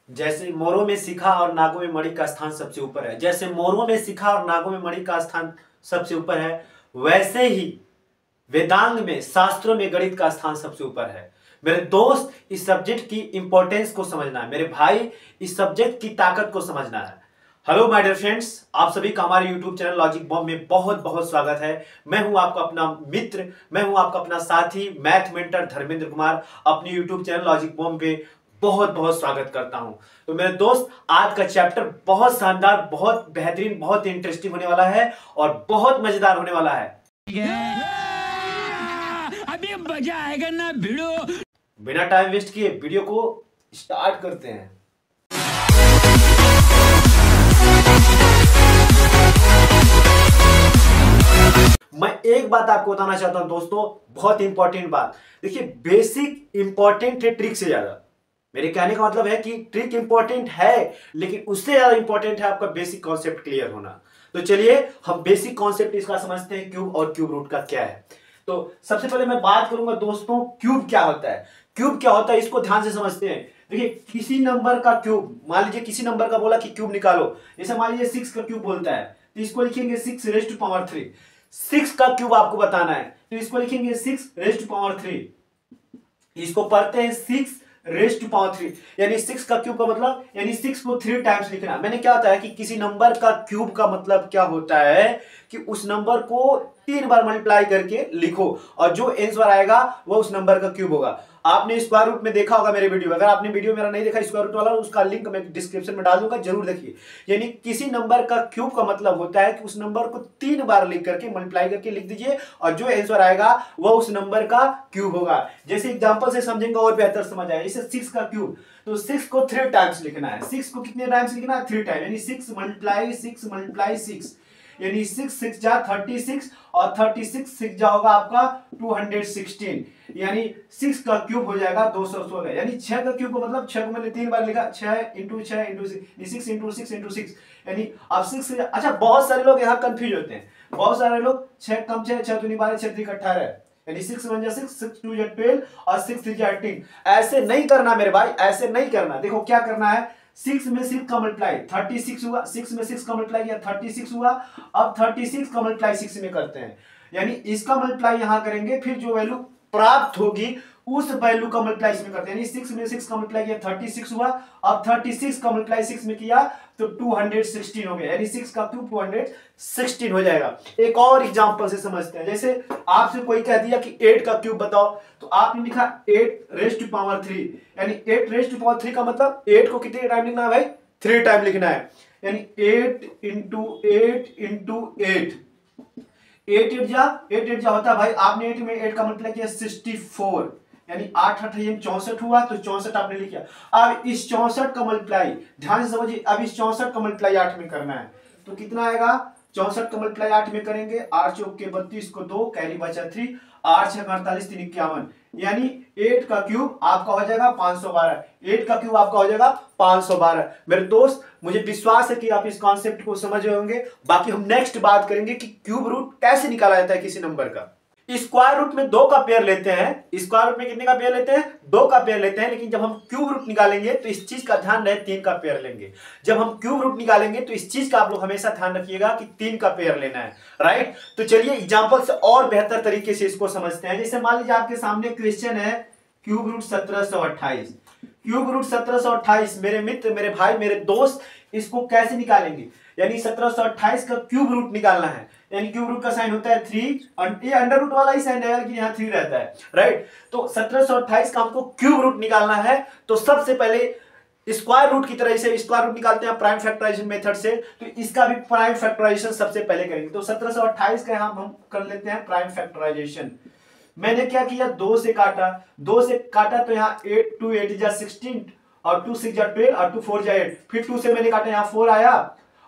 जैसे मोरों में शिखा और नागों में मणि का स्थान सबसे ऊपर है, जैसे मोरों में शिखा और नागों में मणि का स्थान सबसे ऊपर है, वैसे ही वेदांग में, शास्त्रों में गणित का स्थान सबसे ऊपर है। मेरे दोस्त, इस सब्जेक्ट की इंपॉर्टेंस को समझना है। मेरे भाई, इस सब्जेक्ट की ताकत को समझना है। हेलो माय डियर फ्रेंड्स, आप सभी का हमारे यूट्यूब चैनल लॉजिक बॉम्ब में बहुत बहुत स्वागत है। मैं हूं आपका अपना मित्र, मैं हूं आपका अपना साथी, मैथ मेंटर धर्मेंद्र कुमार। अपने यूट्यूब चैनल लॉजिक बॉम्ब पे बहुत बहुत स्वागत करता हूं। तो मेरे दोस्त, आज का चैप्टर बहुत शानदार, बहुत बेहतरीन, बहुत इंटरेस्टिंग होने वाला है और बहुत मजेदार होने वाला है। अभी मजा आएगा ना भिड़ो। बिना टाइम वेस्ट किए वीडियो को स्टार्ट करते हैं। मैं एक बात आपको बताना चाहता हूं दोस्तों, बहुत इंपॉर्टेंट बात। देखिए, बेसिक इंपॉर्टेंट है ट्रिक से ज्यादा। मेरे कहने का मतलब है कि ट्रिक इंपॉर्टेंट है, लेकिन उससे ज्यादा इंपॉर्टेंट है आपका बेसिक कॉन्सेप्ट क्लियर होना। तो चलिए हम बेसिक कॉन्सेप्ट इसका समझते हैं, क्यूब और क्यूब रूट का क्या है। तो सबसे पहले मैं बात करूंगा दोस्तों, क्यूब क्या होता है। क्यूब क्या होता है इसको ध्यान से समझते हैं। देखिए, किसी नंबर का क्यूब, मान लीजिए किसी नंबर का बोला कि क्यूब निकालो, जैसे मान लीजिए 6 का क्यूब बोलता है, तो इसको लिखेंगे 6 रेज़ टू पावर 3। 6 का क्यूब आपको बताना है, तो इसको लिखेंगे 6 रेज़ टू पावर 3। इसको पढ़ते हैं 6 रेज़ टू पावर 3, यानी 6 का क्यूब का मतलब यानी 6 को 3 टाइम्स लिखना। मैंने क्या होता है कि किसी नंबर का क्यूब का मतलब क्या होता है कि उस नंबर को 3 बार मल्टीप्लाई करके लिखो और जो आंसर आएगा वो उस नंबर का क्यूब होगा। आपने स्क्वायर रूट में देखा होगा मेरे वीडियो, अगर आपने वीडियो मेरा नहीं देखा स्क्वायर रूट वाला, उसका लिंक मैं डिस्क्रिप्शन में डाल दूंगा, जरूर देखिए। यानी किसी नंबर का क्यूब का मतलब होता है कि उस नंबर को 3 बार लिख करके मल्टीप्लाई करके लिख दीजिए और जो आंसर आएगा वो उस नंबर का क्यूब होगा। जैसे एग्जांपल से समझेंगे और बेहतर समझ आएगा। जैसे 6 का क्यूब, तो 6 को 3 टाइम्स लिखना है। 6 को कितने टाइम्स लिखना है? 3 टाइम, यानी 6 मल्टीप्लाई 6 मल्टीप्लाई 6, यानी 6 6 जा 36 और 36 6 जा होगा आपका 216, यानी 6 का क्यूब हो जाएगा 216। यानी 6 का क्यूब का मतलब 6 को मैंने 3 बार लिखा, 6 इंटू 6 इंटू 6 इंटू 6 इंटू 6, यानी अब 6। अच्छा, बहुत सारे लोग यहाँ कंफ्यूज होते हैं। बहुत सारे लोग 6 कम 6 6 दूनी 12 6 3 18, यानी 6 1 जा 6 6 2 जा 12 और 6 3 जा 18। ऐसे नहीं करना मेरे भाई, ऐसे नहीं करना। देखो क्या करना है, 6 में 6 का मल्टीप्लाई 36 हुआ, 6 में 6 का मल्टीप्लाई किया 36 हुआ। अब 36 का मल्टीप्लाई 6 में करते हैं, यानी इसका मल्टीप्लाई यहां करेंगे, फिर जो वैल्यू प्राप्त होगी उस वैल्यू का मल्टीप्लाई इसमें करते हैं। यानी 6 में 6 का मल्टीप्लाई किया 36 हुआ, अब 36 का मल्टीप्लाई 6 में किया तो 216 हो गया, यानी 6 का क्यूब 216 हो जाएगा। एक और एग्जांपल से समझते हैं। जैसे आपसे कोई कह दिया कि 8 का क्यूब बताओ, तो आपने लिखा 8 रेज़ टू पावर 3, यानी 8 रेज़ टू पावर 3 का मतलब 8 को कितने टाइम लिखना है भाई? 3 टाइम लिखना है, यानी 8 इंटू 8 इंटू 8। 8 8 जा होता है भाई, आपने 8 में 8 का मल्टीप्लाई किया 64, यानी 8 8 64 हुआ, तो 64 आपने लिखा। अब इस 64 का मल्टीप्लाई ध्यान से समझिए, अब इस 64 का मल्टीप्लाई 8 में करना है, तो कितना आएगा? 64 का मल्टीप्लाई 8 में करेंगे, 8 चौक के 32 को 2 कैरी बचा 3, 8 6 48 3 51, यानी 8 का क्यूब आपका हो जाएगा 512। 8 का क्यूब आपका हो जाएगा 512। मेरे दोस्त, मुझे विश्वास है कि आप इस कॉन्सेप्ट को समझ रहे होंगे। बाकी हम नेक्स्ट बात करेंगे कि क्यूब रूट कैसे निकाला जाता है किसी नंबर का। स्क्वायर रूट में 2 का पेयर लेते हैं। स्क्वायर रूट में कितने का पेयर लेते हैं? 2 का पेयर लेते हैं, लेकिन जब हम क्यूब रूट निकालेंगे तो इस चीज का ध्यान रहे 3 का पेयर लेंगे। जब हम क्यूब रूट निकालेंगे तो इस चीज का आप लोग हमेशा ध्यान रखिएगा कि 3 का पेयर लेना है, राइट। तो चलिए एग्जांपल से और बेहतर तरीके से इसको समझते हैं। जैसे मान लीजिए आपके सामने क्वेश्चन है क्यूब रूट 1728। क्यूब रूट 1728 मेरे मित्र, मेरे भाई, मेरे दोस्त, इसको कैसे निकालेंगे? यानी 1728 का क्यूब रूट निकालना है, यानी क्यूब रूट का साइन होता है 3, ये अंडर रूट वाला ही साइन है, लेकिन यहाँ 3 रहता है, राइट। तो 1728 का हमको क्यूब रूट निकालना है, तो सबसे पहले स्क्वायर रूट की तरह से स्क्वायर रूट निकालते हैं प्राइम फैक्टराइजेशन मेथड से, तो इसका भी प्राइम फैक्टराइजेशन सबसे पहले करेंगे। तो 1728 का यहाँ हम कर लेते हैं प्राइम फैक्टराइजेशन। मैंने क्या किया, 2 से काटा, 2 से काटा तो यहाँ 8 2 8 जा 16 और 2 6 जा 12 और 2 4 जा 8, फिर 2 से मैंने काटा, यहाँ 4 आया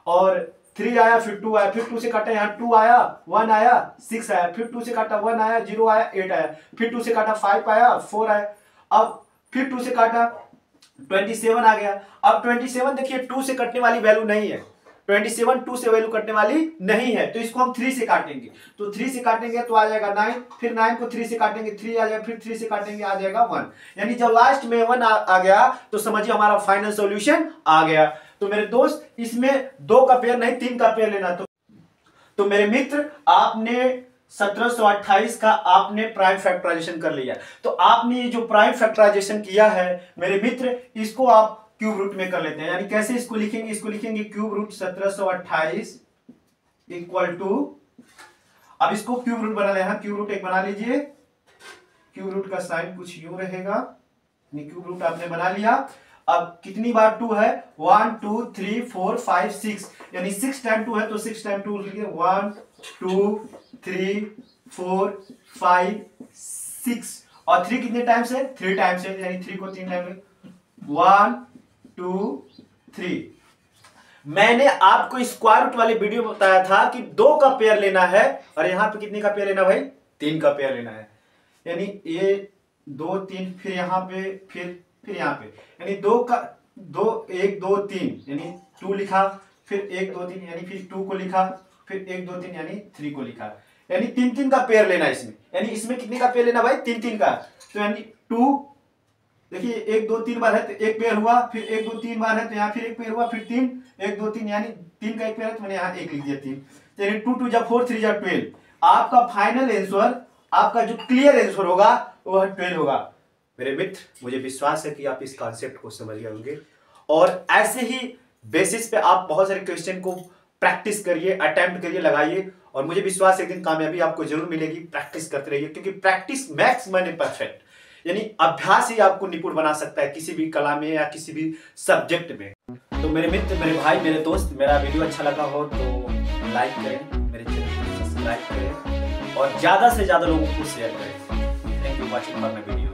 और 3 आया, फिर 2 आया, फिर 2 से काटा, यहाँ 2 आया, 1 आया, 6 आया, फिर 2 से काटा 1 आया, 0 आया, 8 आया, फिर 2 से काटा 5 आया, 4 आया, अब फिर 2 से काटा 27 आ गया। अब 27 देखिए 2 से कटने वाली वैल्यू नहीं है, 27 2 से वैल्यू कटने वाली नहीं है, तो इसको हम 3 से काटेंगे। तो 3 से काटेंगे तो आ जाएगा 9, फिर 9 को 3 से काटेंगे 3 आ जाएगा, फिर 3 से काटेंगे आ जाएगा 1। यानी जब लास्ट में 1 आ गया तो समझिए हमारा फाइनल सॉल्यूशन आ गया। तो मेरे दोस्त इसमें 2 का पेयर नहीं 3 का पेयर लेना। तो मेरे मित्र आपने 1728 का आपने प्राइम फैक्टराइजेशन कर लिया। तो आपने ये जो प्राइम फैक्टराइजेशन किया है मेरे मित्र, इसको आप क्यूब रूट में कर लेते हैं। यानी कैसे इसको लिखेंगे, इसको लिखेंगे क्यूब रूट 1728 इक्वल टू, अब इसको क्यूब रूट बना लेना, क्यूब रूट एक बना लीजिए। क्यूब रूट का साइन कुछ यूं रहेगा, क्यूब रूट आपने बना लिया। अब कितनी बार 2 है, 1 2 3 4 5 6, यानी 6 टाइम 2 है तो 6 टाइम 2 लिखिए, 1 2 3 4 5 6, और 3 कितने टाइम से, 3 टाइम से, यानी 3 को 3 टाइम 1 2 3। मैंने आपको स्क्वायर रूट वाले वीडियो में बताया था कि 2 का पेयर लेना है, और यहां पे कितने का पेयर लेना भाई, 3 का पेयर लेना है। यानी ये 2 3, फिर यहां पे फिर यहां पे, यानी 2 का 2 1 2 3, यानी 2 लिखा, फिर 1 2 3, यानी फिर 2 को लिखा, फिर 1 2 3, यानी 3 को लिखा, यानी 3 3 का पेयर लेना है इसमें। यानी इसमें कितने का पेयर लेना भाई, 3 3 का। तो यानी 2, देखिए 1 2 3 बार है तो एक पेयर हुआ, फिर 1 2 3 बार है तो यहाँ फिर एक पेयर हुआ, फिर 3 1 2 3, यानी 3 का एक पेयर है तो मैंने यहाँ 1 लिख दिया 3। तो यानी 2 2 जा 4 3 जा 12। आपका फाइनल आंसर, आपका जो क्लियर आंसर होगा वह 12 होगा। मेरे मित्र, मुझे विश्वास है कि आप इस कॉन्सेप्ट को समझ गए होंगे, और ऐसे ही बेसिस पे आप बहुत सारे क्वेश्चन को प्रैक्टिस करिए, अटेम्प्ट करिए, लगाइए, और मुझे विश्वास है एक दिन कामयाबी आपको जरूर मिलेगी। प्रैक्टिस करते रहिए, क्योंकि प्रैक्टिस मैक्स मैन परफेक्ट, यानी अभ्यास ही आपको निपुण बना सकता है किसी भी कला में या किसी भी सब्जेक्ट में। तो मेरे मित्र, मेरे भाई, मेरे दोस्त, मेरा वीडियो अच्छा लगा हो तो लाइक करें, मेरे चैनल को सब्सक्राइब करें, और ज्यादा से ज्यादा लोगों को शेयर करें। Thank you watching for my video.